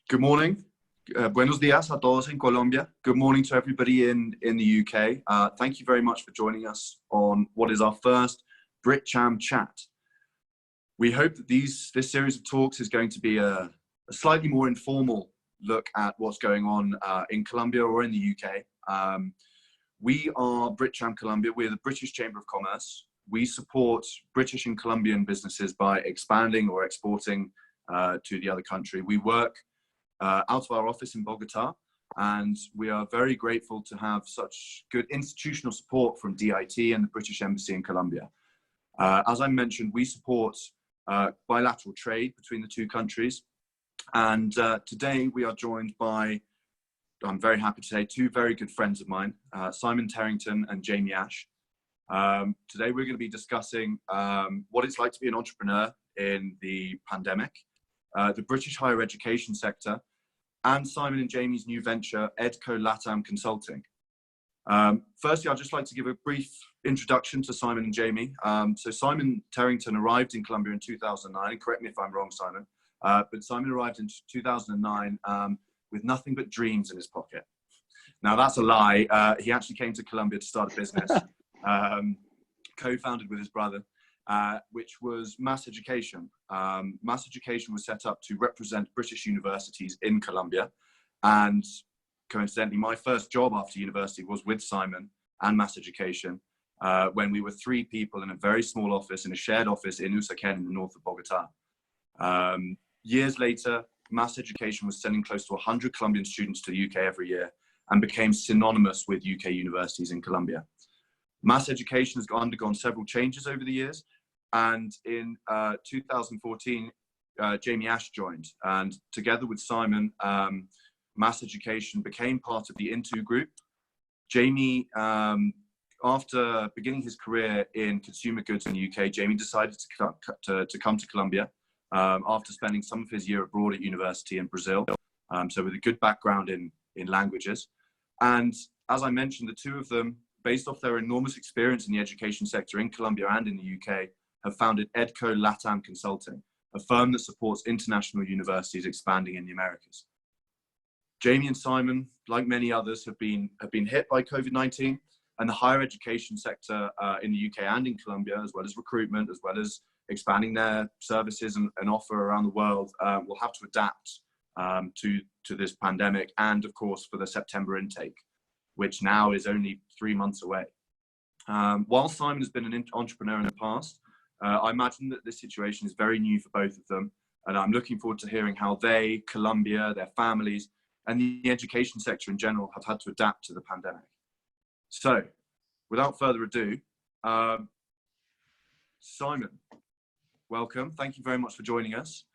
Good morning. Buenos días a todos en Colombia. Good morning to everybody in the UK. Thank you very much for joining us on what is our first BritCham chat. We hope that this series of talks is going to be a slightly more informal look at what's going on in Colombia or in the UK. We are BritCham Colombia. We're the British Chamber of Commerce. We support British and Colombian businesses by expanding or exporting to the other country. We work out of our office in Bogota, and we are very grateful to have such good institutional support from DIT and the British Embassy in Colombia. As I mentioned, we support bilateral trade between the two countries, and today we are joined by, I'm very happy to say, two very good friends of mine, Simon Terrington and Jamie Ash. Today we're going to be discussing what it's like to be an entrepreneur in the pandemic, the British higher education sector, and Simon and Jamie's new venture, EdCo LATAM Consulting. Firstly, I'd just like to give a brief introduction to Simon and Jamie. So Simon Terrington arrived in Colombia in 2009. Correct me if I'm wrong, Simon. But Simon arrived in 2009 with nothing but dreams in his pocket. Now, that's a lie. He actually came to Colombia to start a business, co-founded with his brother, which was Mass Education. Mass Education was set up to represent British universities in Colombia. And coincidentally, my first job after university was with Simon and Mass Education when we were 3 people in a very small office, in a shared office in Usaquén in the north of Bogota. Years later, Mass Education was sending close to 100 Colombian students to the UK every year and became synonymous with UK universities in Colombia. Mass Education has undergone several changes over the years, and in 2014, Jamie Ash joined, and together with Simon, Mass Education became part of the Into group. Jamie, after beginning his career in consumer goods in the UK, Jamie decided to come to Colombia after spending some of his year abroad at university in Brazil, so with a good background in languages. And as I mentioned, the two of them, based off their enormous experience in the education sector in Colombia and in the UK, have founded EdCo LATAM Consulting, a firm that supports international universities expanding in the Americas. Jamie and Simon, like many others, have been hit by COVID-19, and the higher education sector in the UK and in Colombia, as well as recruitment, as well as expanding their services and offer around the world, will have to adapt to this pandemic, and of course for the September intake, which now is only 3 months away. While Simon has been an entrepreneur in the past, I imagine that this situation is very new for both of them, and I'm looking forward to hearing how they, Colombia, their families, and the education sector in general have had to adapt to the pandemic. So, without further ado, Simon, welcome. Thank you very much for joining us.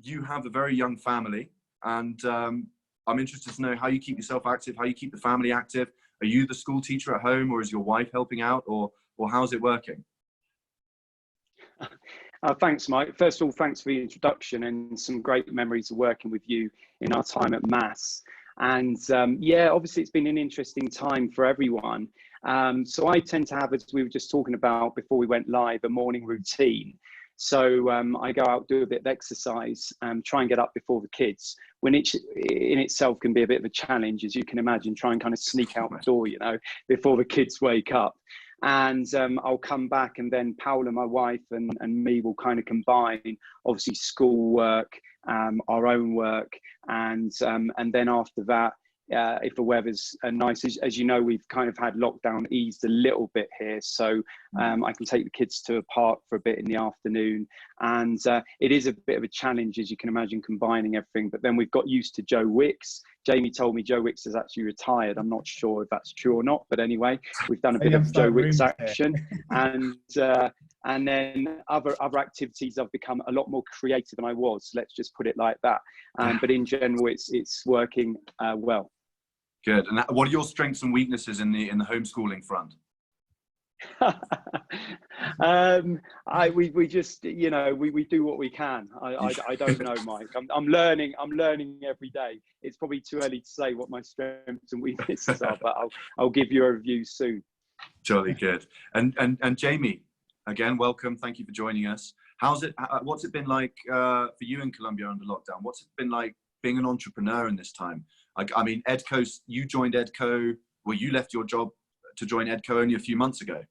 You have a very young family, and I'm interested to know how you keep yourself active, how you keep the family active. Are you the school teacher at home, or is your wife helping out, or how's it working? Thanks, Mike. First of all, thanks for the introduction and some great memories of working with you in our time at Mass. And yeah, obviously it's been an interesting time for everyone. So I tend to have, as we were just talking about before we went live, a morning routine. So I go out, do a bit of exercise, try and get up before the kids, when it in itself can be a bit of a challenge, as you can imagine, try and kind of sneak out the door, you know, before the kids wake up. And I'll come back, and then Paula, my wife, and me will kind of combine, obviously, school work, our own work, and then after that, if the weather's nice, as you know, we've kind of had lockdown eased a little bit here, so I can take the kids to a park for a bit in the afternoon, and it is a bit of a challenge, as you can imagine, combining everything. But then we've got used to Joe Wicks. Jamie told me Joe Wicks is actually retired. I'm not sure if that's true or not, but anyway, we've done a bit of Joe Wicks action, and then other activities. I've become a lot more creative than I was. Let's just put it like that. But in general, it's working well. Good. And what are your strengths and weaknesses in the homeschooling front? We just, you know, we do what we can. I don't know, Mike. I'm learning every day. It's probably too early to say what my strengths and weaknesses are, but I'll give you a review soon. Jolly good. And Jamie, again, welcome. Thank you for joining us. How's it? What's it been like for you in Colombia under lockdown? What's it been like being an entrepreneur in this time? I mean, EdCo, you joined EdCo, well, you left your job to join EdCo only a few months ago.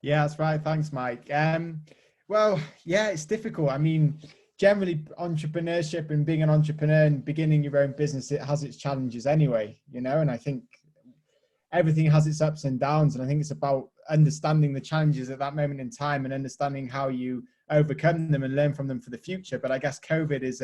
Yeah, that's right. Thanks, Mike. Well, yeah, it's difficult. I mean, generally entrepreneurship and being an entrepreneur and beginning your own business, it has its challenges anyway, you know, and I think everything has its ups and downs. And I think it's about understanding the challenges at that moment in time and understanding how you overcome them and learn from them for the future. But I guess COVID is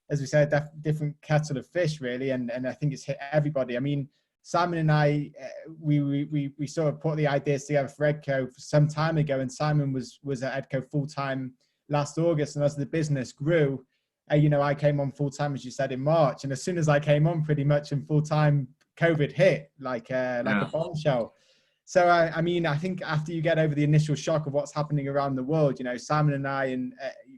as we said, a different kettle of fish, really. And I think it's hit everybody. I mean, Simon and I, we sort of put the ideas together for EdCo some time ago, and Simon was at EdCo full-time last August. And as the business grew, you know, I came on full-time, as you said, in March. And as soon as I came on pretty much in full-time, COVID hit like a bombshell. So, I mean, I think after you get over the initial shock of what's happening around the world, you know, Simon and I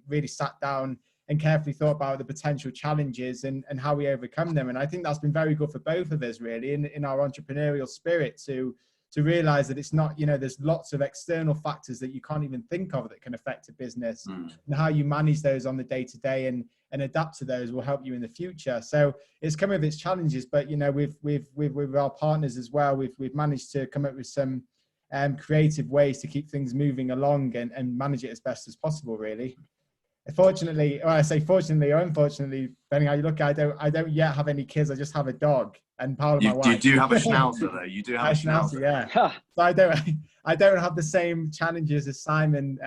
really sat down and carefully thought about the potential challenges and how we overcome them. And I think that's been very good for both of us, really, in our entrepreneurial spirit to realize that it's not, you know, there's lots of external factors that you can't even think of that can affect a business, and how you manage those on the day-to-day and adapt to those will help you in the future. So it's come with its challenges, but, you know, with our partners as well, we've managed to come up with some creative ways to keep things moving along and manage it as best as possible, really. Fortunately, or I say fortunately or unfortunately, depending how you look at it, I don't yet have any kids. I just have a dog and part of my wife. You do have a schnauzer, though. You do have a schnauzer, yeah. So I don't have the same challenges as Simon,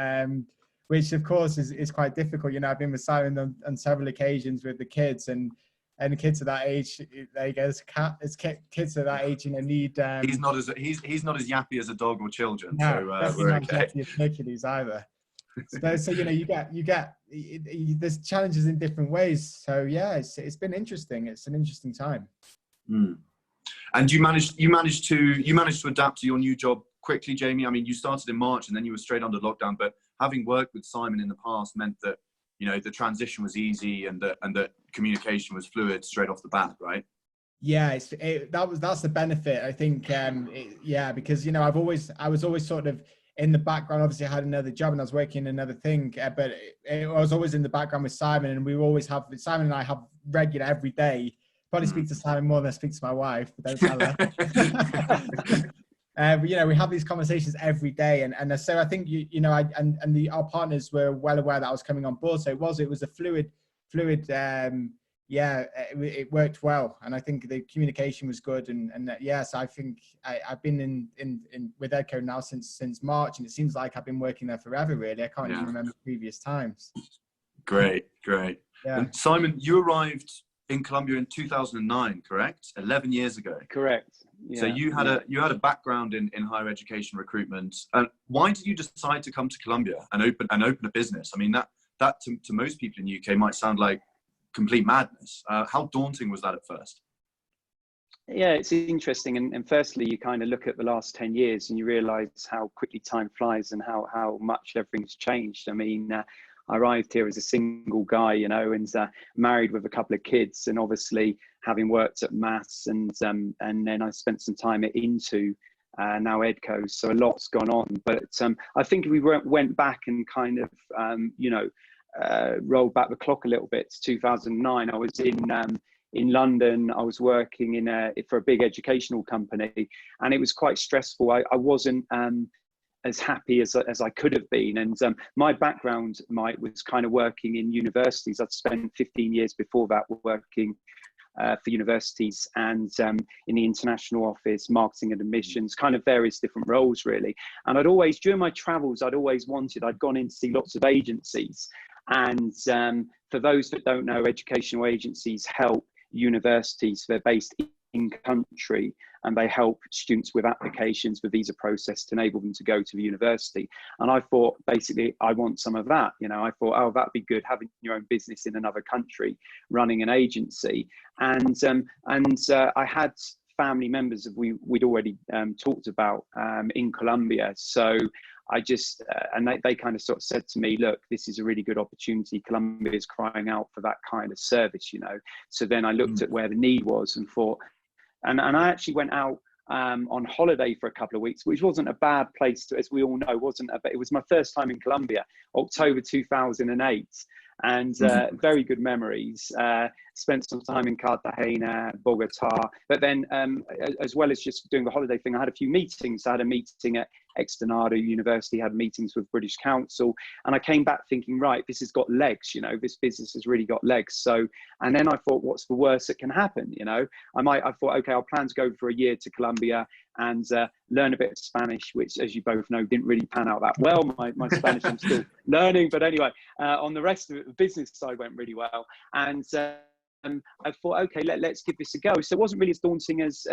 which of course is quite difficult. You know, I've been with Simon on several occasions with the kids, and the kids at that age, there you go. It's kids at that age, you know, need. He's not as yappy as a dog or children. No, so we're not okay. As Hercules either. So you know, you get there's challenges in different ways. So yeah, it's been interesting. It's an interesting time. And you managed to adapt to your new job quickly, Jamie. I mean, you started in March and then you were straight under lockdown. But having worked with Simon in the past meant that, you know, the transition was easy and that communication was fluid straight off the bat, right? Yeah, that's the benefit, I think. Because, you know, I was always sort of in the background. Obviously I had another job and I was working another thing, but I was always in the background with Simon, and Simon and I have regular every day. Probably speak to Simon more than I speak to my wife, but don't tell her. But, you know, we have these conversations every day, and so I think our partners were well aware that I was coming on board. So it was a fluid. It worked well, and I think the communication was good, and yes, I think I've been in with EdCo now since March, and it seems like I've been working there forever. Really, I can't even remember previous times. Great. Yeah. And Simon, you arrived in Colombia in 2009, correct? 11 years ago. Correct. Yeah. So you had a background in higher education recruitment. Why did you decide to come to Colombia and open a business? I mean, that to most people in the UK might sound like complete madness. How daunting was that at first? Yeah, it's interesting. And firstly, you kind of look at the last 10 years and you realize how quickly time flies and how much everything's changed. I mean, I arrived here as a single guy, you know, and married with a couple of kids, and obviously having worked at Mass, and then I spent some time at Into, now EdCo. So a lot's gone on. But I think if we went back and kind of, rolled back the clock a little bit to 2009, I was in London. I was working for a big educational company, and it was quite stressful. I wasn't as happy as I could have been. And my background, Mike, was kind of working in universities. I'd spent 15 years before that working for universities and in the international office, marketing and admissions, kind of various different roles, really. And during my travels, I'd gone in to see lots of agencies. And for those that don't know, educational agencies help universities. They're based in country, and they help students with applications, with visa process to enable them to go to the university. And I thought, basically, I want some of that. You know, I thought, oh, that'd be good, having your own business in another country, running an agency. And I had family members that we'd already talked about in Colombia. So I just, and they kind of sort of said to me, look, this is a really good opportunity. Colombia is crying out for that kind of service, you know. So then I looked at where the need was and thought, and I actually went out on holiday for a couple of weeks, which wasn't a bad place to, as we all know, it was my first time in Colombia, October 2008. And very good memories. Spent some time in Cartagena, Bogota, but then as well as just doing the holiday thing, I had a few meetings. I had a meeting at Externado University, had meetings with British Council, and I came back thinking, right, this has got legs, you know, this business has really got legs. So, and then I thought, what's the worst that can happen? You know, I thought, okay, I'll plan to go for a year to Colombia and learn a bit of Spanish, which, as you both know, didn't really pan out that well. My Spanish, I'm still learning, but anyway, on the rest of it, the business side went really well. And I thought, okay, let's give this a go. So it wasn't really as daunting as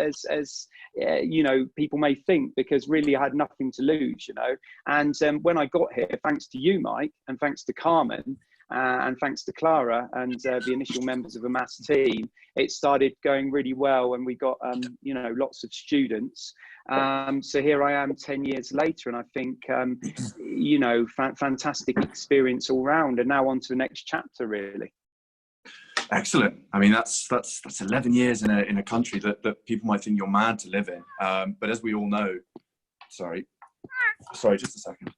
you know, people may think, because really I had nothing to lose, you know. And when I got here, thanks to you, Mike, and thanks to Carmen, and thanks to Clara and the initial members of the MAS team, it started going really well, and we got you know, lots of students. So here I am 10 years later, and I think you know, fantastic experience all round, and now on to the next chapter, really. Excellent. I mean, that's 11 years in a country that people might think you're mad to live in. But as we all know, sorry, just a second.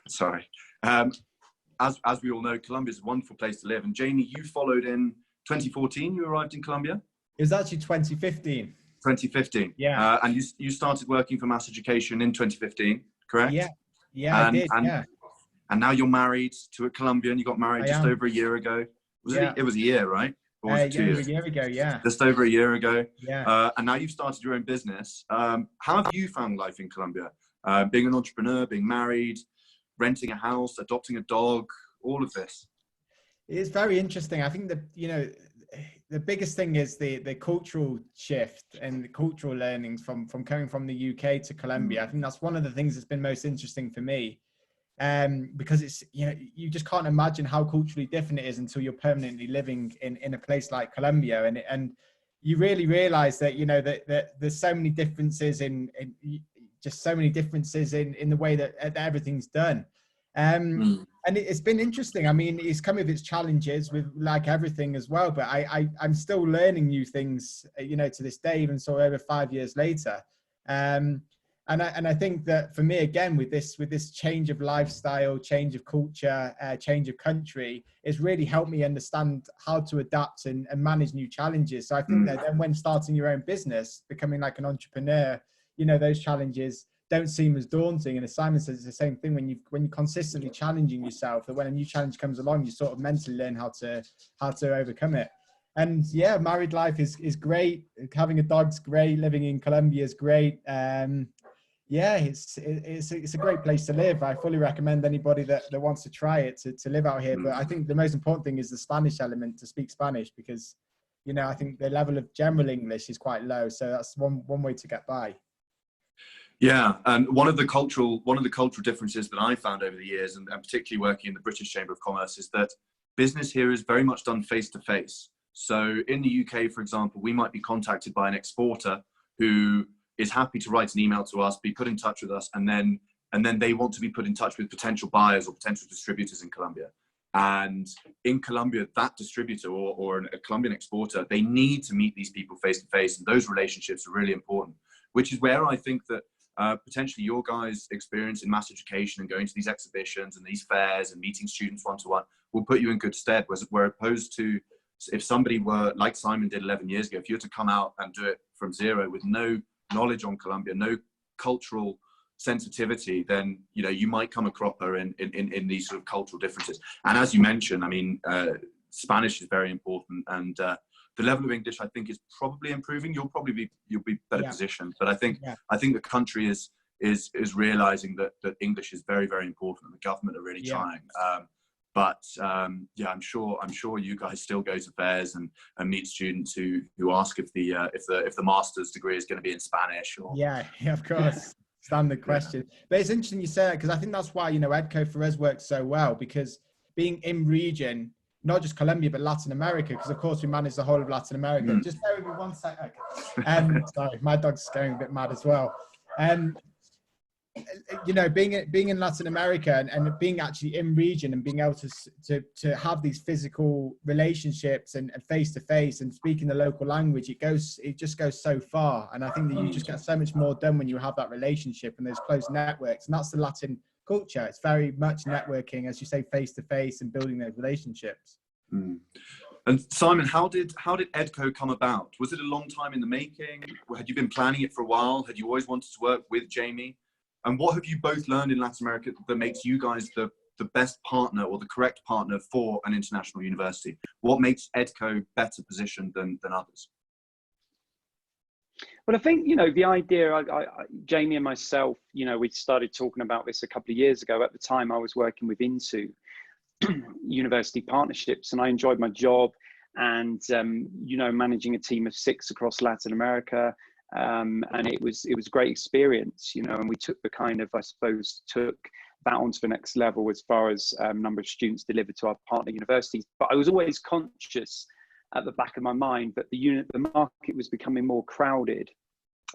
Sorry. As we all know, Colombia is a wonderful place to live. And Jamie, you followed in 2014. You arrived in Colombia. It was actually 2015. 2015. Yeah. And you started working for MAS Education in 2015, correct? Yeah. Yeah, I did. Yeah. And now you're married to a Colombian. You got married just over a year ago. It was a year, right? Or was it 2 years? A year ago, yeah. Just over a year ago. Yeah. And now you've started your own business. How have you found life in Colombia? Being an entrepreneur, being married, renting a house, adopting a dog, all of this. It's very interesting. I think that, you know, the biggest thing is the cultural shift and the cultural learnings from coming from the UK to Colombia. I think that's one of the things that's been most interesting for me. Because it's, you know, you just can't imagine how culturally different it is until you're permanently living in a place like Colombia, and you really realize that, you know, that there's so many differences in just so many differences in the way that everything's done. And it's been interesting. I mean, it's come with its challenges, with like everything as well, but I'm still learning new things, you know, to this day, even so over 5 years later. And I think that for me, again, with this change of lifestyle, change of culture, change of country, it's really helped me understand how to adapt and manage new challenges. So I think that then when starting your own business, becoming like an entrepreneur, you know, those challenges don't seem as daunting. And as Simon says, it's the same thing when you're consistently challenging yourself, that when a new challenge comes along, you sort of mentally learn how to overcome it. And yeah, married life is great. Having a dog's great. Living in Colombia is great. Yeah, it's a great place to live. I fully recommend anybody that wants to try it to live out here. But I think the most important thing is the Spanish element, to speak Spanish, because, you know, I think the level of general English is quite low. So that's one way to get by. Yeah, and one of the cultural differences that I found over the years, and particularly working in the British Chamber of Commerce, is that business here is very much done face to face. So in the UK, for example, we might be contacted by an exporter who is happy to write an email to us, be put in touch with us, and then they want to be put in touch with potential buyers or potential distributors in Colombia. And in Colombia, that distributor or a Colombian exporter, they need to meet these people face to face, and those relationships are really important, which is where I think that potentially your guys' experience in MAS Education and going to these exhibitions and these fairs and meeting students one-to-one will put you in good stead, where opposed to if somebody were, like Simon did 11 years ago, if you were to come out and do it from zero with no knowledge on Colombia, no cultural sensitivity, then, you know, you might come a cropper in these sort of cultural differences. And as you mentioned, I mean, Spanish is very important, and the level of English, I think, is probably improving. You'll be better positioned, but I think the country is realizing that English is very, very important, and the government are really trying. But yeah, I'm sure you guys still go to fairs and meet students who ask if the master's degree is going to be in Spanish. Or yeah, of course, standard question. But it's interesting you say that, because I think that's why, you know, EdCo for us works so well, because being in region, not just Colombia but Latin America, because of course we manage the whole of Latin America. Just bear with me 1 second. Okay. Sorry, my dog's going a bit mad as well. you know, being in Latin America and being actually in region and being able to have these physical relationships and face to face and speaking the local language, it just goes so far. And I think that you just get so much more done when you have that relationship and those close networks. And that's the Latin culture. It's very much networking, as you say, face to face and building those relationships. Mm. And Simon, how did EdCo come about? Was it a long time in the making? Had you been planning it for a while? Had you always wanted to work with Jamie? And what have you both learned in Latin America that makes you guys the best partner or the correct partner for an international university? What makes EdCo better positioned than others? Well, I think, you know, the idea, Jamie and myself, you know, we started talking about this a couple of years ago. At the time, I was working with INSU, university partnerships, and I enjoyed my job and you know, managing a team of 6 across Latin America, and it was a great experience, you know, and we took the kind of, I suppose, took that onto the next level as far as number of students delivered to our partner universities. But I was always conscious at the back of my mind that the market was becoming more crowded.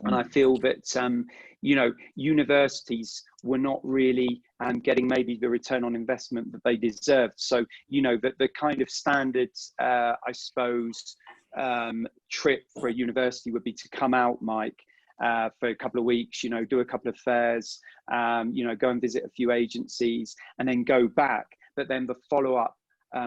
And I feel that, you know, universities were not really getting maybe the return on investment that they deserved. So, you know, the kind of standard, I suppose, trip for a university would be to come out, Mike, for a couple of weeks, you know, do a couple of fairs, you know, go and visit a few agencies and then go back. But then the follow-up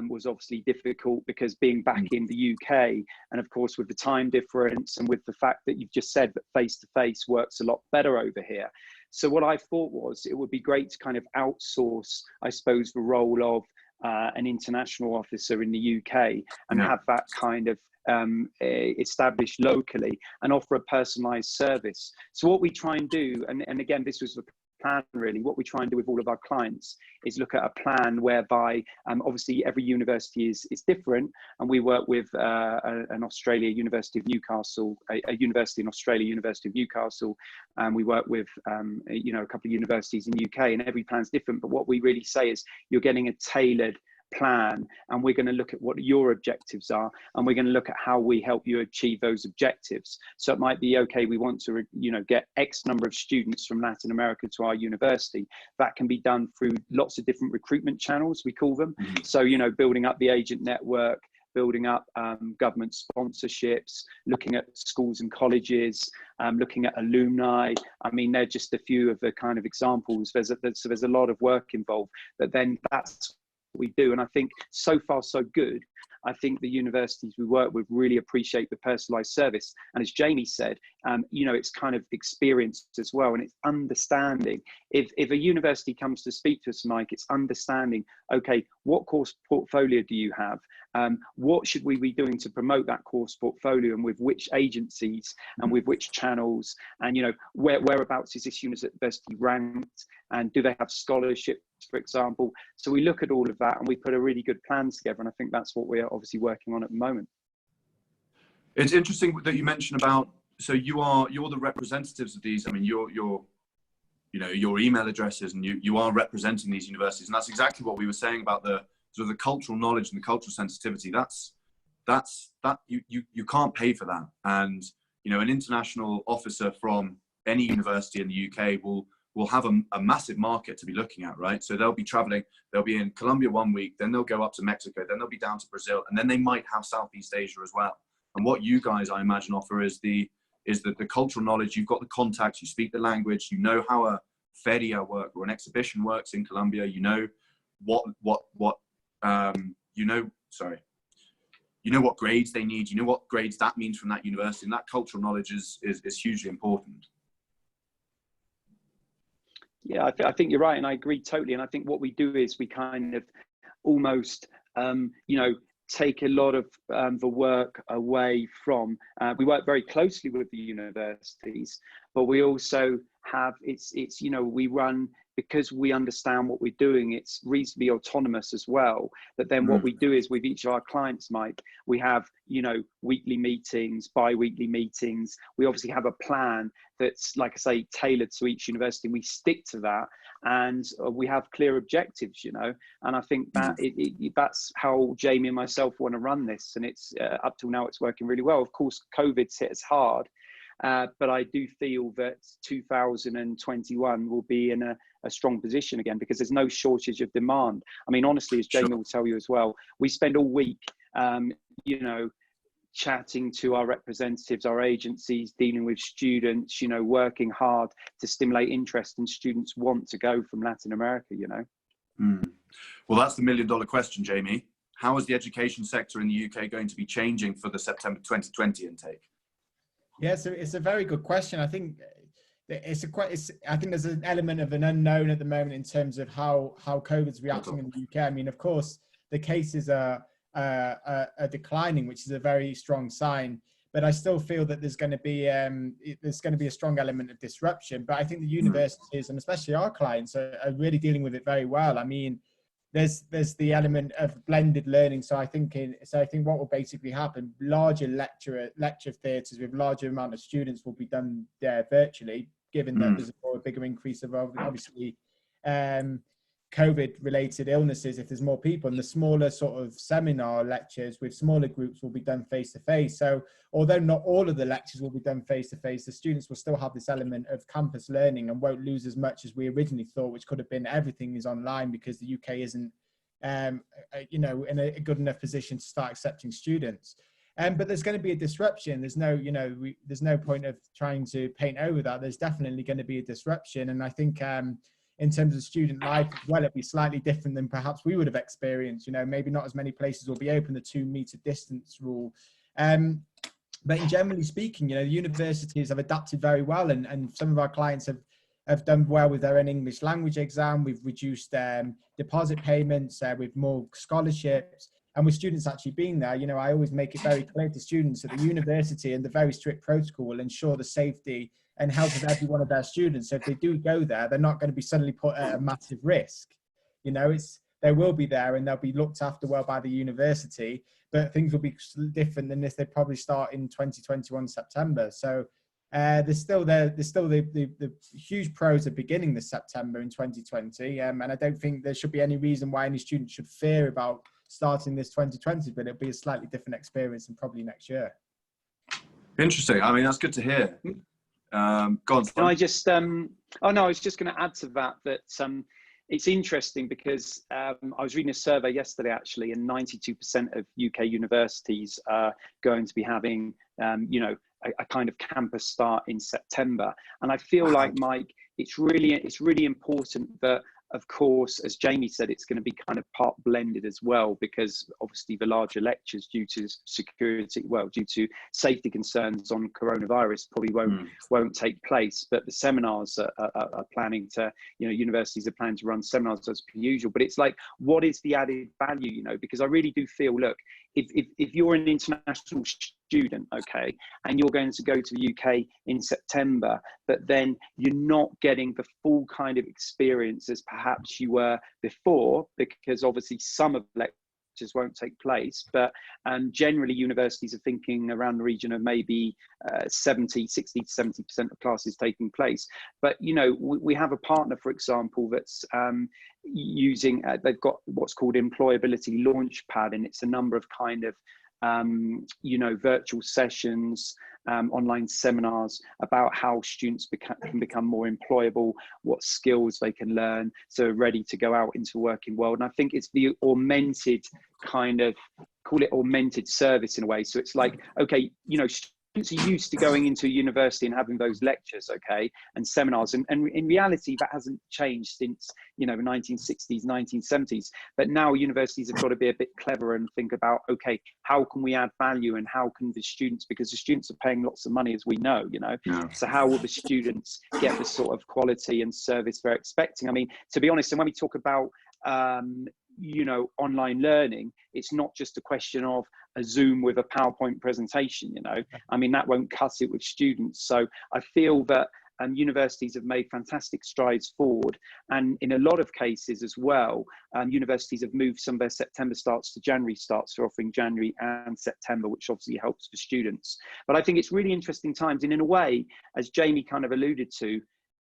was obviously difficult because being back in the UK, and of course with the time difference and with the fact that you've just said that face-to-face works a lot better over here. So what I thought was it would be great to kind of outsource, I suppose, the role of an international officer in the UK and have that kind of established locally and offer a personalized service. So what we try and do, and again, this was the plan really, what we try and do with all of our clients is look at a plan whereby obviously every university is different, and we work with an Australia University of Newcastle, a university in Australia, University of Newcastle, and we work with you know, a couple of universities in the UK, and every plan's different. But what we really say is you're getting a tailored plan, and we're going to look at what your objectives are, and we're going to look at how we help you achieve those objectives. So it might be, okay, we want to, you know, get X number of students from Latin America to our university. That can be done through lots of different recruitment channels, we call them. So, you know, building up the agent network, building up government sponsorships, looking at schools and colleges, looking at alumni. I mean, they're just a few of the kind of examples. There's a lot of work involved, but then that's we do. And I think so far so good. I think the universities we work with really appreciate the personalized service, and as Jamie said, you know, it's kind of experience as well, and it's understanding. If a university comes to speak to us, Mike, it's understanding, okay, what course portfolio do you have? What should we be doing to promote that course portfolio, and with which agencies and with which channels, and, you know, whereabouts is this university ranked, and do they have scholarships, for example? So we look at all of that and we put a really good plan together, and I think that's what we're obviously working on at the moment. It's interesting that you mentioned about, so you're the representatives of these. I mean, you know, your email addresses, and you are representing these universities, and that's exactly what we were saying about the sort of the cultural knowledge and the cultural sensitivity. That you can't pay for that. And, you know, an international officer from any university in the UK will have a massive market to be looking at, right? So they'll be traveling, they'll be in Colombia one week, then they'll go up to Mexico, then they'll be down to Brazil, and then they might have Southeast Asia as well. And what you guys, I imagine, offer is the cultural knowledge. You've got the contacts, you speak the language, you know how a feria work or an exhibition works in Colombia, you know you know what grades they need, you know what grades that means from that university, and that cultural knowledge is hugely important. Yeah, I think you're right, and I agree totally. And I think what we do is we kind of almost, you know, take a lot of the work away from. We work very closely with the universities, but we also have it's you know, we run, because we understand what we're doing, it's reasonably autonomous as well. But then what we do is with each of our clients, Mike, we have, you know, weekly meetings, bi-weekly meetings. We obviously have a plan that's, like I say, tailored to each university. We stick to that, and we have clear objectives, you know. And I think that that's how Jamie and myself want to run this. And it's up till now, it's working really well. Of course, COVID's hit us hard. But I do feel that 2021 will be in a strong position again, because there's no shortage of demand. I mean, honestly, as Jamie will tell you as well, we spend all week, you know, chatting to our representatives, our agencies, dealing with students, you know, working hard to stimulate interest, and students want to go from Latin America, you know. Well, that's the million-dollar question, Jamie. How is the education sector in the UK going to be changing for the September 2020 intake? Yeah, so it's a very good question. I think I think there's an element of an unknown at the moment in terms of how COVID's reacting in the UK. I mean, of course, the cases are declining, which is a very strong sign. But I still feel that there's going to be a strong element of disruption. But I think the universities, and especially our clients, are really dealing with it very well. I mean, there's the element of blended learning. So I think what will basically happen, larger lecture theatres with larger amount of students will be done there virtually, given that there's a bigger increase of obviously COVID-related illnesses if there's more people, and the smaller sort of seminar lectures with smaller groups will be done face-to-face. So although not all of the lectures will be done face-to-face, the students will still have this element of campus learning and won't lose as much as we originally thought, which could have been everything is online, because the UK isn't, you know, in a good enough position to start accepting students. But there's going to be a disruption. There's no, you know, there's no point of trying to paint over that. There's definitely going to be a disruption. And I think in terms of student life, well, it'd be slightly different than perhaps we would have experienced. You know, maybe not as many places will be open, the 2-meter distance rule. But in generally speaking, you know, the universities have adapted very well, and some of our clients have done well with their own English language exam. We've reduced deposit payments with more scholarships. And with students actually being there, you know, I always make it very clear to students that the university and the very strict protocol will ensure the safety and health of every one of their students. So if they do go there, they're not going to be suddenly put at a massive risk. You know, they will be there and they'll be looked after well by the university, but things will be different than if they probably start in 2021 September. So there's still the huge pros of beginning this September in 2020. And I don't think there should be any reason why any student should fear about starting this 2020, but it'll be a slightly different experience and probably next year. Interesting. I mean, that's good to hear. Go on. I just, oh no, I was just going to add to that it's interesting because I was reading a survey yesterday actually, and 92% of UK universities are going to be having, you know, a kind of campus start in September. And I feel like, Mike, it's really important that, of course, as Jamie said, it's going to be kind of part blended as well, because obviously the larger lectures, due to security, well, due to safety concerns on coronavirus, probably won't take place. But the seminars are planning to, you know, universities are planning to run seminars as per usual. But it's like, what is the added value, you know? Because I really do feel, look, if you're an international student, okay, and you're going to go to the UK in September, but then you're not getting the full kind of experience as perhaps you were before, because obviously some of the lectures won't take place, but generally universities are thinking around the region of maybe 60 to 70% of classes taking place. But, you know, we have a partner, for example, that's using, they've got what's called Employability Launchpad, and it's a number of kind of you know, virtual sessions, online seminars about how students can become more employable, what skills they can learn, so ready to go out into the working world. And I think it's the augmented kind of, call it augmented service in a way. So it's like, okay, you know, students are used to going into university and having those lectures, okay, and seminars, and in reality that hasn't changed since, you know, the 1960s, 1970s. But now universities have got to be a bit clever and think about, okay, how can we add value, and how can the students, because the students are paying lots of money, as we know, you know, so how will the students get the sort of quality and service they're expecting? I mean, to be honest, and when we talk about you know, online learning, it's not just a question of a Zoom with a PowerPoint presentation, you know, I mean, that won't cut it with students. So I feel that universities have made fantastic strides forward, and in a lot of cases as well, universities have moved some of their September starts to January starts, for offering January and September, which obviously helps for students. But I think it's really interesting times, and in a way, as Jamie kind of alluded to,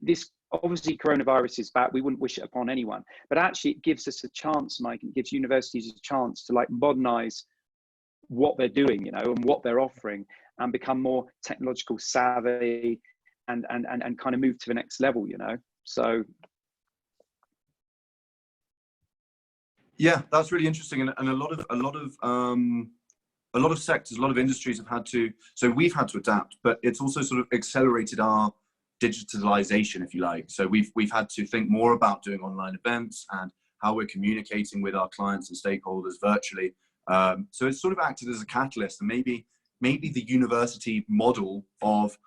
this obviously coronavirus is bad, we wouldn't wish it upon anyone, but actually it gives us a chance, Mike, it gives universities a chance to like modernize what they're doing, you know, and what they're offering. and become more technological savvy and kind of move to the next level, you know. So yeah, that's really interesting, and a lot of sectors, a lot of industries have had to, so we've had to adapt, but it's also sort of accelerated our digitalization, if you like. So we've had to think more about doing online events and how we're communicating with our clients and stakeholders virtually. So it's sort of acted as a catalyst, and maybe the university model of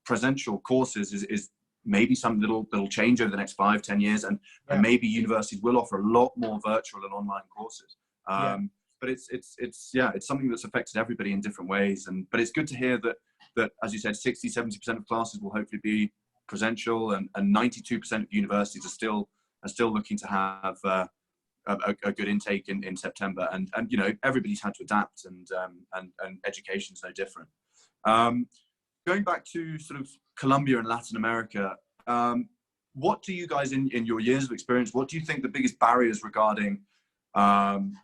presential courses is maybe something that'll change over the next 5-10 years, and maybe universities will offer a lot more virtual and online courses. But it's something that's affected everybody in different ways, but it's good to hear that as you said, 60-70% of classes will hopefully be presential, and 92% of universities are still looking to have a good intake in September, and you know, everybody's had to adapt, and education's no different. Going back to sort of Colombia and Latin America, what do you guys, in your years of experience, what do you think the biggest barriers regarding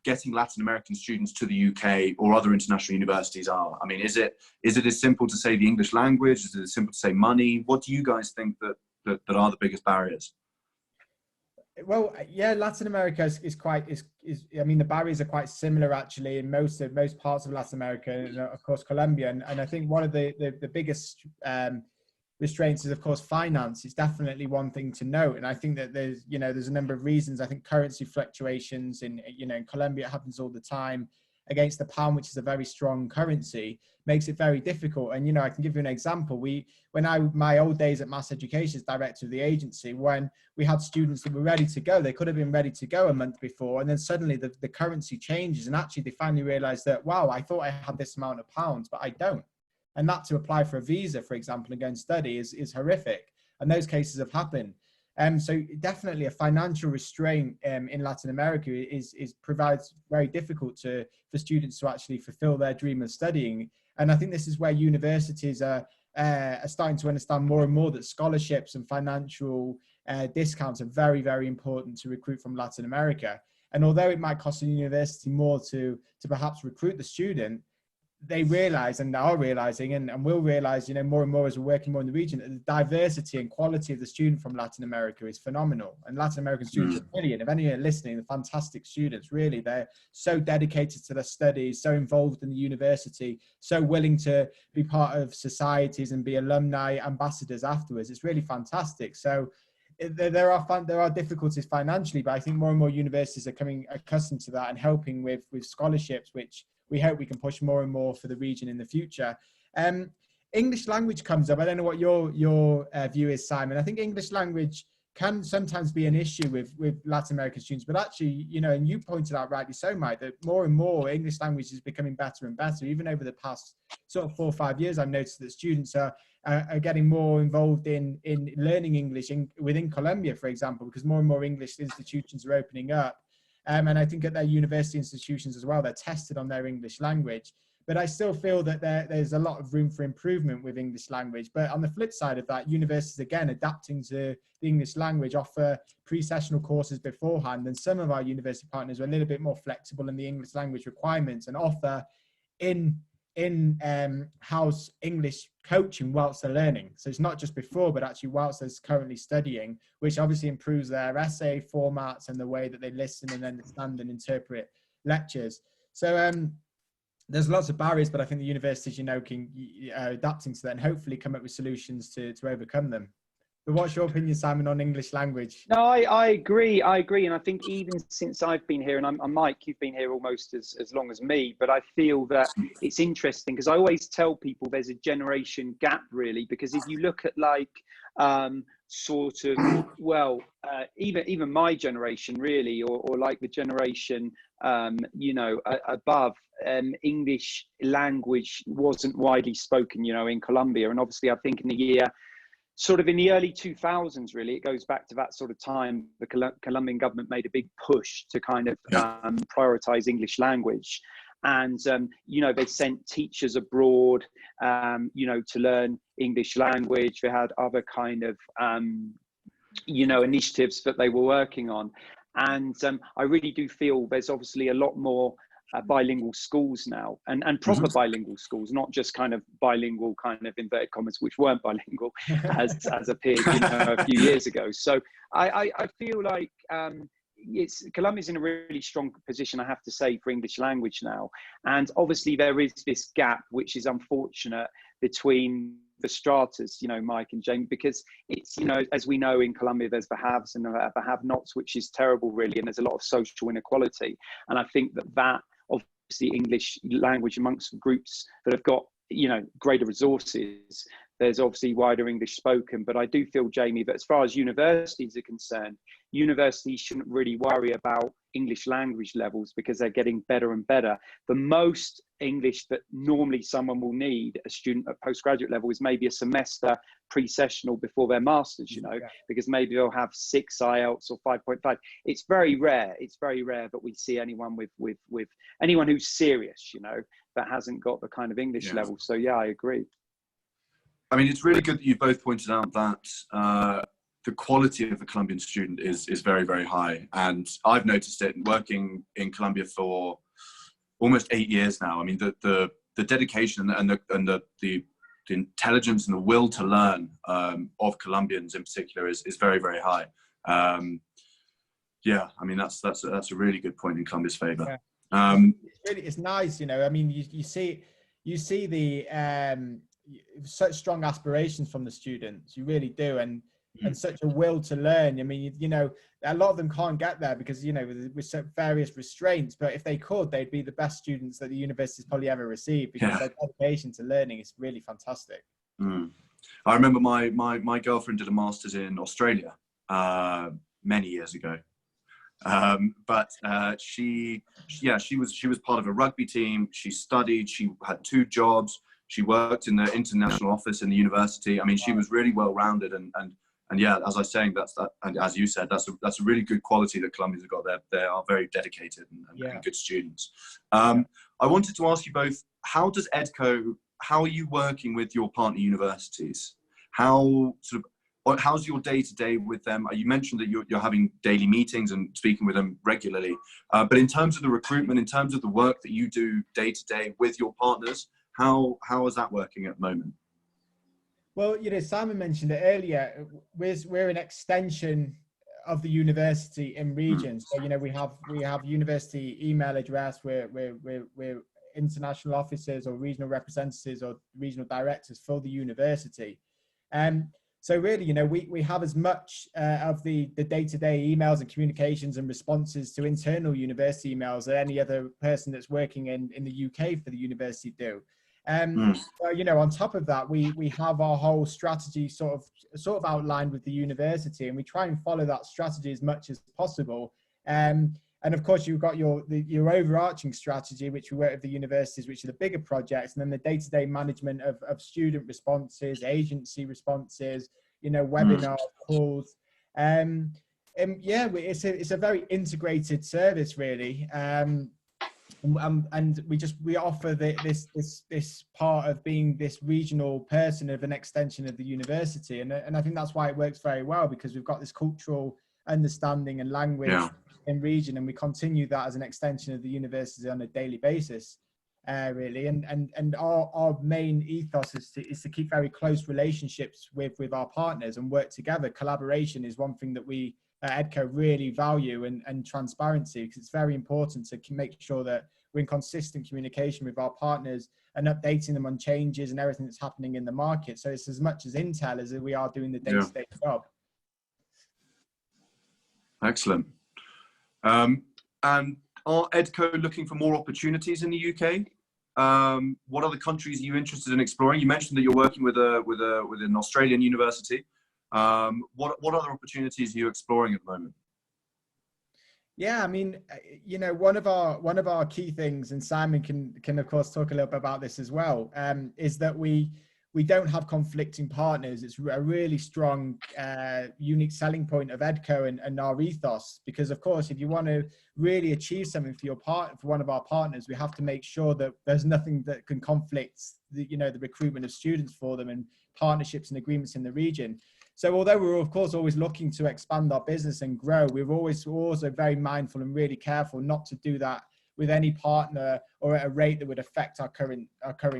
getting Latin American students to the UK or other international universities are? I mean, is it as simple to say the English language? Is it as simple to say money? What do you guys think that are the biggest barriers? Well, yeah, Latin America is I mean, the barriers are quite similar actually in most parts of Latin America, and of course Colombia, and I think one of the biggest restraints is of course finance. It's definitely one thing to note, and I think that there's a number of reasons. I think currency fluctuations in Colombia, it happens all the time against the pound, which is a very strong currency, makes it very difficult. And I can give you an example. My old days at Mass Education as director of the agency, when we had students that were ready to go, they could have been ready to go a month before, and then suddenly the currency changes, and actually they finally realized that, wow, I thought I had this amount of pounds, but I don't. And that to apply for a visa, for example, and go and study is horrific. And those cases have happened. So definitely a financial restraint in Latin America provides very difficult for students to actually fulfill their dream of studying. And I think this is where universities are starting to understand more and more that scholarships and financial discounts are very, very important to recruit from Latin America. And although it might cost a university more to perhaps recruit the student, they realize and are realizing and will realize, more and more as we're working more in the region, that the diversity and quality of the student from Latin America is phenomenal. And Latin American students are brilliant. If any are listening, they're fantastic students, really. They're so dedicated to their studies, so involved in the university, so willing to be part of societies and be alumni ambassadors afterwards. It's really fantastic. So there are difficulties financially, but I think more and more universities are coming accustomed to that and helping with scholarships, which we hope we can push more and more for the region in the future. English language comes up. I don't know what your view is, Simon. I think English language can sometimes be an issue with Latin American students, but actually, and you pointed out rightly so, Mike, that more and more English language is becoming better and better. Even over the past sort of 4 or 5 years, I've noticed that students are getting more involved in learning English within Colombia, for example, because more and more English institutions are opening up. And I think at their university institutions as well, they're tested on their English language. But I still feel that there's a lot of room for improvement with English language. But on the flip side of that, universities, again, adapting to the English language, offer pre-sessional courses beforehand. And some of our university partners are a little bit more flexible in the English language requirements and offer in-house English coaching whilst they're learning. So it's not just before, but actually whilst they're currently studying, which obviously improves their essay formats and the way that they listen and understand and interpret lectures. So there's lots of barriers, but I think the universities, can adapting to that and hopefully come up with solutions to overcome them. But what's your opinion, Simon, on English language? No, I agree. And I think even since I've been here, and I'm Mike, you've been here almost as long as me, but I feel that it's interesting because I always tell people there's a generation gap, really, because if you look at even my generation, really, or like the generation, above, English language wasn't widely spoken, in Colombia. And obviously, I think in the early 2000s, really, it goes back to that sort of time, the Colombian government made a big push to kind of prioritize English language. And, they sent teachers abroad, to learn English language. They had other kind of, initiatives that they were working on. And I really do feel there's obviously a lot more bilingual schools now, and proper bilingual schools, not just kind of bilingual kind of inverted commas, which weren't bilingual as appeared, you know, a few years ago. So I feel like Colombia's in a really strong position, I have to say, for English language now. And obviously there is this gap, which is unfortunate, between the stratas, you know, Mike and Jamie, because it's, you know, as we know in Colombia, there's the haves and the have-nots, which is terrible, really. And there's a lot of social inequality. And I think that obviously English language amongst groups that have got, you know, greater resources, there's obviously wider English spoken. But I do feel, Jamie, that as far as universities are concerned, universities shouldn't really worry about English language levels because they're getting better and better. The most English that normally someone will need, a student at postgraduate level, is maybe a semester pre-sessional before their masters, you know, because maybe they'll have 6 IELTS or 5.5. It's very rare. It's very rare that we see anyone with anyone who's serious, you know, that hasn't got the kind of English level. So yeah, I agree. I mean, it's really good that you both pointed out that the quality of the Colombian student is very, very high. And I've noticed it working in Colombia for almost 8 years now. I mean, the dedication and the intelligence and the will to learn of Colombians in particular is very, very high. Yeah, I mean, that's a really good point in Colombia's favor. It's nice, you know. I mean, you see the such strong aspirations from the students. You really do, and such a will to learn. I mean, you know, a lot of them can't get there because, you know, with various restraints, but if they could, they'd be the best students that the university's probably ever received, because their dedication to learning is really fantastic. I remember my girlfriend did a master's in Australia many years ago. But she was part of a rugby team. She studied, she had 2 jobs. She worked in the international office in the university. I mean, she was really well-rounded, and yeah, as I was saying, and as you said, that's a really good quality that Colombians have got there. They are very dedicated and good students. I wanted to ask you both, how are you working with your partner universities? How's your day-to-day with them? You mentioned that you're having daily meetings and speaking with them regularly, but in terms of the recruitment, in terms of the work that you do day-to-day with your partners, how is that working at the moment? Well, you know, Simon mentioned it earlier. We're an extension of the university in regions. So, you know, we have university email address. We're international officers or regional representatives or regional directors for the university. So really, you know, we have as much of the day-to-day emails and communications and responses to internal university emails that any other person that's working in the UK for the university do. So, you know, on top of that, we have our whole strategy sort of outlined with the university, and we try and follow that strategy as much as possible. And of course, you've got your overarching strategy, which we work with the universities, which are the bigger projects, and then the day-to-day management of student responses, agency responses, you know, webinar calls. And yeah, it's a very integrated service, really. And we offer this part of being this regional person of an extension of the university, and I think that's why it works very well, because we've got this cultural understanding and language in region, and we continue that as an extension of the university on a daily basis, really. And our main ethos is to keep very close relationships with our partners and work together. Collaboration is one thing that we at EdCo really value, and transparency, because it's very important to make sure that we're in consistent communication with our partners and updating them on changes and everything that's happening in the market. So it's as much as intel as we are doing the day-to-day job. Excellent. And are EdCo looking for more opportunities in the UK? What other countries are you interested in exploring? You mentioned that you're working with an Australian university. What other opportunities are you exploring at the moment? Yeah, I mean, you know, one of our key things, and Simon can of course talk a little bit about this as well, is that we don't have conflicting partners. It's a really strong, unique selling point of EdCo and our ethos, because of course, if you want to really achieve something for one of our partners, we have to make sure that there's nothing that can conflict the recruitment of students for them, and partnerships and agreements in the region. So although we're of course always looking to expand our business and grow, we're always also very mindful and really careful not to do that with any partner or at a rate that would affect our current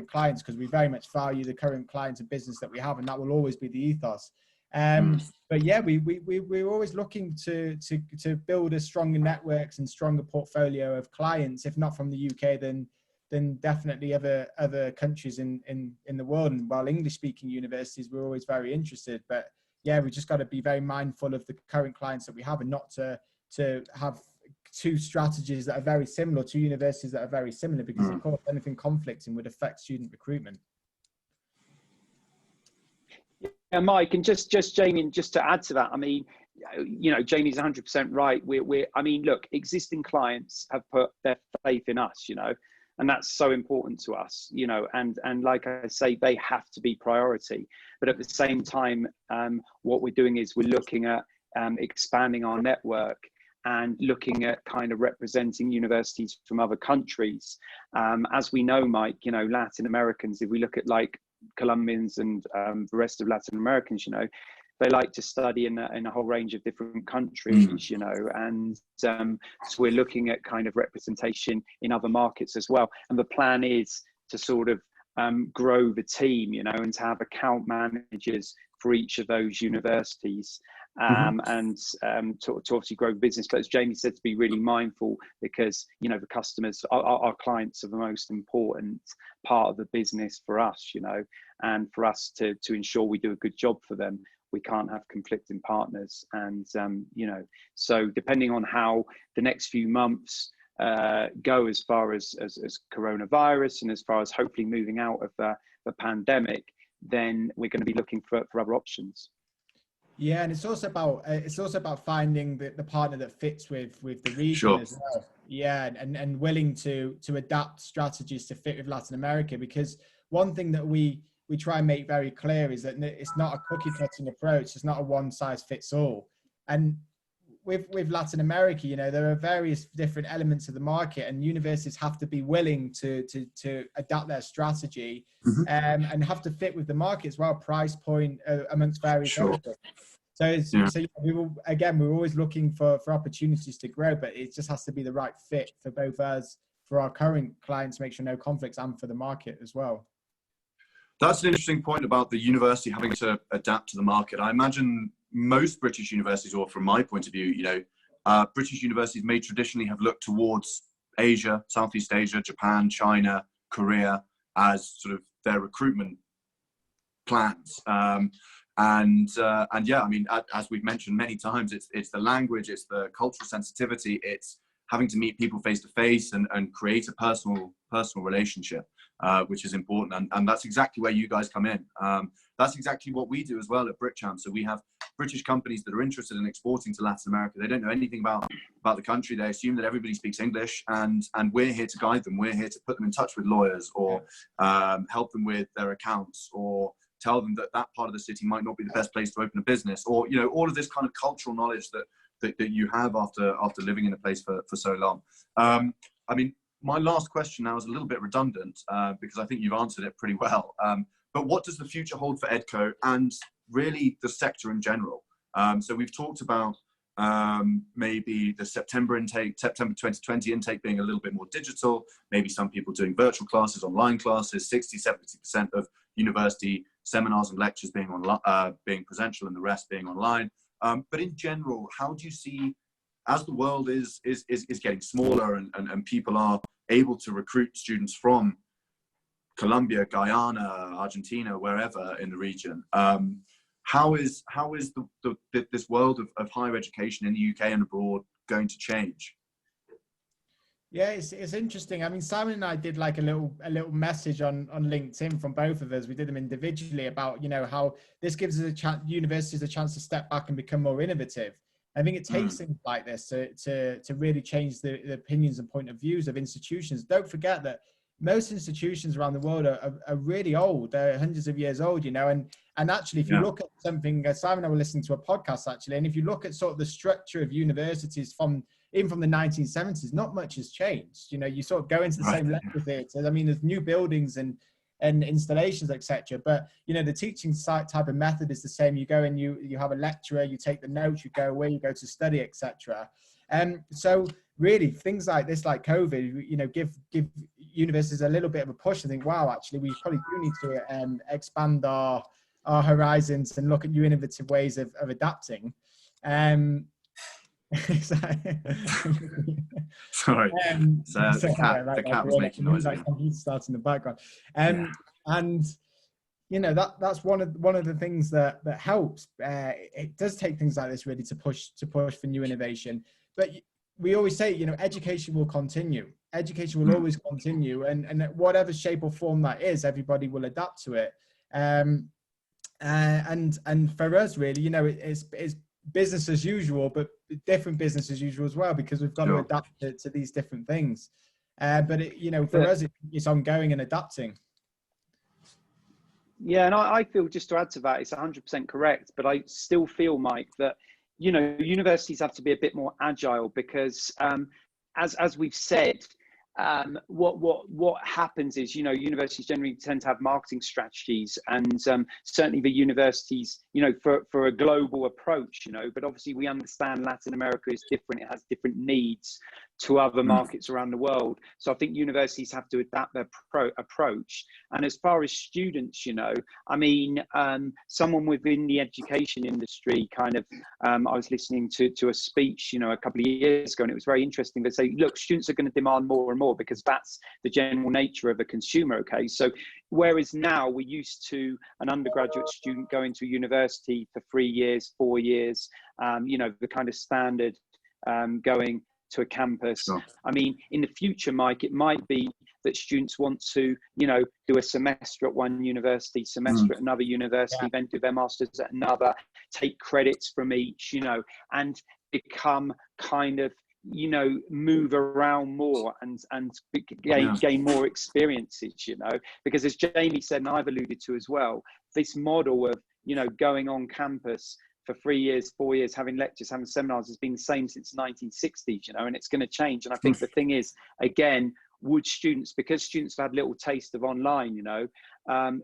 clients, because we very much value the current clients and business that we have, and that will always be the ethos. But yeah, we're always looking to build a stronger networks and stronger portfolio of clients, if not from the UK, then definitely other countries in the world. And while English speaking universities, we're always very interested, but yeah, we just got to be very mindful of the current clients that we have, and not to have two strategies that are very similar, two universities that are very similar, because of course anything conflicting would affect student recruitment. Yeah, Mike, and just Jamie, and just to add to that, I mean, you know, Jamie's 100% right. I mean, look, existing clients have put their faith in us, you know, and that's so important to us, you know, and like I say, they have to be priority. But at the same time, what we're doing is we're looking at expanding our network and looking at kind of representing universities from other countries. As we know, Mike, you know, Latin Americans, if we look at like Colombians and the rest of Latin Americans, you know, they like to study in a whole range of different countries, you know, and so we're looking at kind of representation in other markets as well. And the plan is to sort of grow the team, you know, and to have account managers for each of those universities, and to obviously grow the business. But as Jamie said, to be really mindful, because, you know, the customers, our clients are the most important part of the business for us, you know, and for us to ensure we do a good job for them, we can't have conflicting partners. And, you know, so depending on how the next few months go as far as coronavirus, and as far as hopefully moving out of the pandemic, then we're going to be looking for other options. Yeah, and it's also about finding the partner that fits with the region. Sure. As well. Yeah, and willing to adapt strategies to fit with Latin America, because one thing that we try and make very clear is that it's not a cookie cutting approach. It's not a one size fits all. And with Latin America, you know, there are various different elements of the market, and universities have to be willing to adapt their strategy, and have to fit with the market as well, price point, amongst various other things. So we're always looking for opportunities to grow, but it just has to be the right fit for both us, for our current clients, make sure no conflicts, and for the market as well. That's an interesting point about the university having to adapt to the market. I imagine most British universities, or from my point of view, you know, British universities may traditionally have looked towards Asia, Southeast Asia, Japan, China, Korea as sort of their recruitment plans. And yeah, I mean, as we've mentioned many times, it's the language, it's the cultural sensitivity, it's having to meet people face to face and create a personal relationship, which is important. And that's exactly where you guys come in. That's exactly what we do as well at BritCham. So we have British companies that are interested in exporting to Latin America. They don't know anything about the country. They assume that everybody speaks English, and we're here to guide them. We're here to put them in touch with lawyers, or help them with their accounts, or tell them that part of the city might not be the best place to open a business, or, you know, all of this kind of cultural knowledge that you have after living in a place for so long. I mean, my last question now is a little bit redundant, because I think you've answered it pretty well. But what does the future hold for EdCo and really the sector in general? So we've talked about maybe the September 2020 intake being a little bit more digital, maybe some people doing virtual classes, online classes, 60-70% of university seminars and lectures being being presential, and the rest being online. But in general, how do you see, as the world is getting smaller and people are able to recruit students from Colombia, Guyana, Argentina, wherever in the region, how is this world of higher education in the UK and abroad going to change? Yeah, it's interesting. I mean, Simon and I did like a little message on LinkedIn from both of us. We did them individually about, you know, how this gives us universities a chance to step back and become more innovative. I think it takes things like this to really change the opinions and point of views of institutions. Don't forget that most institutions around the world are really old. They're hundreds of years old, you know, and actually, if you look at something, Simon and I were listening to a podcast actually, and if you look at sort of the structure of universities even from the 1970s, not much has changed. You know, you sort of go into the same lecture theatres. I mean, there's new buildings and installations, etc. But, you know, the teaching type of method is the same. You go and you have a lecturer, you take the notes, you go away, you go to study, etc. So really things like this, like COVID, you know, give universities a little bit of a push and think, wow, actually we probably do need to expand our horizons and look at new innovative ways of adapting. Sorry, the cat was making noise again. Computer starts in the background, and you know, that's one of the things that helps. It does take things like this really to push for new innovation. But we always say, you know, education will continue. Education will always continue, and whatever shape or form that is, everybody will adapt to it. And for us, really, you know, it's business as usual, but different business as usual as well, because we've got to adapt to these different things. But it, you know, for us, it's ongoing and adapting. Yeah, and I feel, just to add to that, it's 100% correct. But I still feel, Mike, that, you know, universities have to be a bit more agile, because as we've said, what happens is, you know, universities generally tend to have marketing strategies, and certainly the universities, you know, for a global approach, you know, but obviously we understand Latin America is different. It has different needs to other markets around the world. So I think universities have to adapt their approach. And as far as students, you know, I mean, someone within the education industry kind of, I was listening to a speech, you know, a couple of years ago, and it was very interesting. They say, look, students are going to demand more and more, because that's the general nature of a consumer. Okay, so whereas now we're used to an undergraduate student going to university for 3 years, 4 years, you know, the kind of standard going to a campus. Sure. I mean, in the future, Mike, it might be that students want to, you know, do a semester at one university, semester at another university, then do their masters at another, take credits from each, you know, and become kind of, you know, move around more and gain more experiences, you know, because as Jamie said, and I've alluded to as well, this model of, you know, going on campus for 3 years, 4 years, having lectures, having seminars has been the same since 1960s, you know, and it's going to change. And I think the thing is, again, would students, because students have had little taste of online, you know,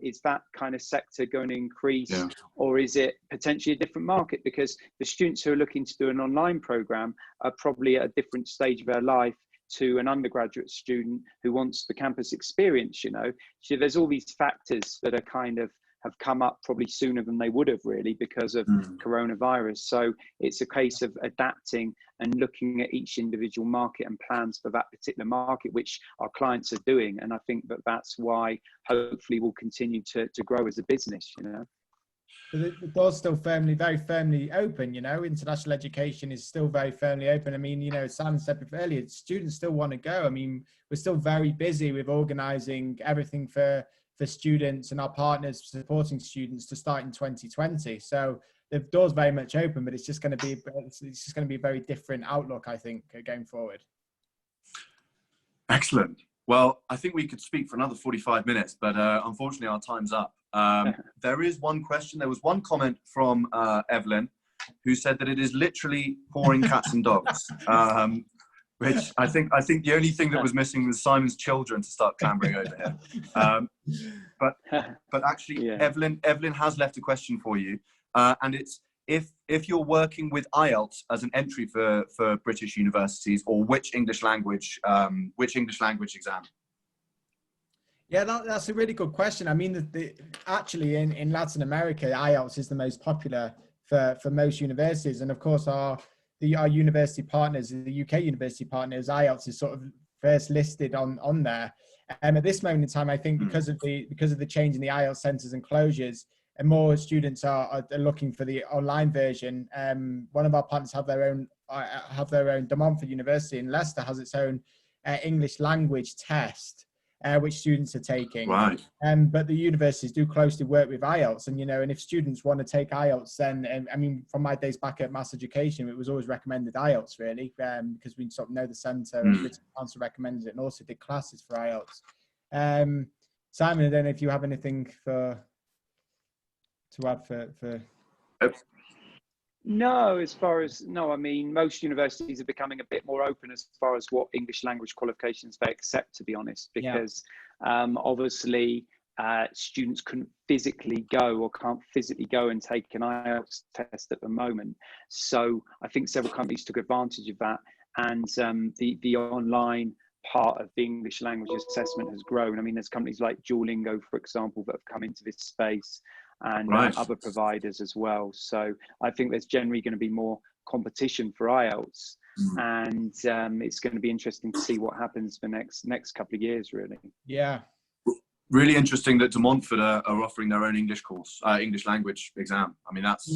is that kind of sector going to increase, or is it potentially a different market? Because the students who are looking to do an online program are probably at a different stage of their life to an undergraduate student who wants the campus experience, you know. So there's all these factors that are kind of have come up probably sooner than they would have, really, because of coronavirus. So it's a case of adapting and looking at each individual market and plans for that particular market, which our clients are doing. And I think that that's why hopefully we'll continue to grow as a business, you know. The door's still very firmly open, you know. International education is still very firmly open. I mean, you know, Simon said earlier, students still want to go. I mean, we're still very busy with organising everything for students and our partners supporting students to start in 2020. So the door's very much open, but it's just going to be a very different outlook, I think, going forward. Excellent. Well, I think we could speak for another 45 minutes, but unfortunately our time's up. There is one question. There was one comment from Evelyn, who said that it is literally pouring cats and dogs. Which I think the only thing that was missing was Simon's children to start clambering over here. But actually, Evelyn has left a question for you, and it's if you're working with IELTS as an entry for British universities, or which English language exam? Yeah, that's a really good question. I mean, actually in Latin America, IELTS is the most popular for most universities, and of course our university partners, the UK university partners, IELTS is sort of first listed on there. At this moment in time, I think because of the change in the IELTS centres and closures, and more students are looking for the online version. One of our partners have their own De Montfort University in Leicester has its own English language test, which students are taking. Right. But the universities do closely work with IELTS, and you know, and if students want to take IELTS, then I mean, from my days back at Mass Education, it was always recommended IELTS, really, because we sort of know the centre, and BritCham Council recommended it, and also did classes for IELTS. Simon, I don't know if you have anything to add for. No, I mean, most universities are becoming a bit more open as far as what English language qualifications they accept, to be honest, because obviously students can't physically go and take an IELTS test at the moment. So I think several companies took advantage of that. and the online part of the English language assessment has grown. I mean, there's companies like Duolingo, for example, that have come into this space, and other providers as well. So I think there's generally going to be more competition for IELTS, and it's going to be interesting to see what happens for next couple of years, really. Yeah. Really interesting that De Montfort are offering their own English course, English language exam. I mean, that's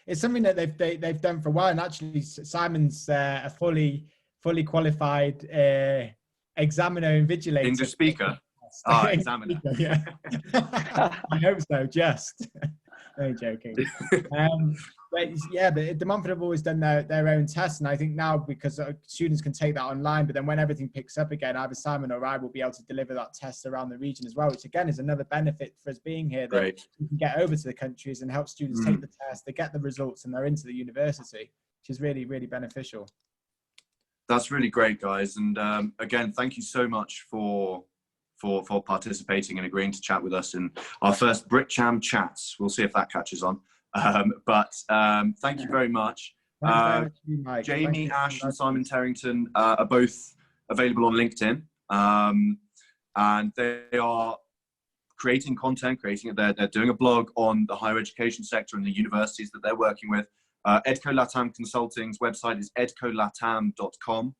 it's something that they've done for a while. And actually, Simon's a fully qualified examiner invigilator. English speaker. Examiner. Yeah. I hope so. Just no joking. But De Montfort have always done their own tests, and I think now, because students can take that online, but then when everything picks up again, either Simon or I will be able to deliver that test around the region as well, which again is another benefit for us being here, that we can get over to the countries and help students take the test, they get the results, and they're into the university, which is really, really beneficial. That's really great, guys. And again, thank you so much for participating and agreeing to chat with us in our first BritCham chats. We'll see if that catches on. But thank you very much. Jamie Ash and Simon Terrington are both available on LinkedIn, and they are creating content, they're doing a blog on the higher education sector and the universities that they're working with. EdCo LATAM Consulting's website is edcolatam.com.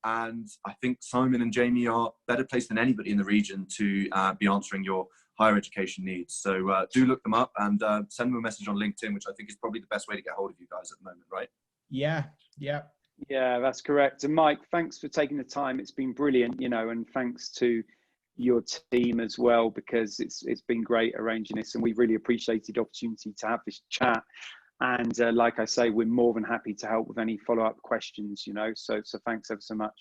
And I think Simon and Jamie are better placed than anybody in the region to be answering your higher education needs. So do look them up and send them a message on LinkedIn, which I think is probably the best way to get hold of you guys at the moment, right? Yeah, that's correct. And Mike, thanks for taking the time. It's been brilliant, and thanks to your team as well, because it's been great arranging this, and we really appreciated the opportunity to have this chat. And like I say, we're more than happy to help with any follow-up questions, so thanks ever so much.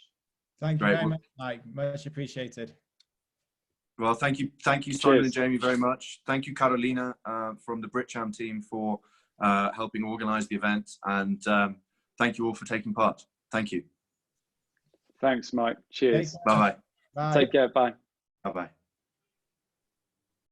Thank you very much, Mike. Much appreciated. Well, thank you, Simon and Jamie, very much. Thank you, Carolina, from the BritCham team for helping organise the event, and thank you all for taking part. Thank you. Thanks, Mike. Cheers. Bye-bye. Bye. Take care. Bye. Bye-bye.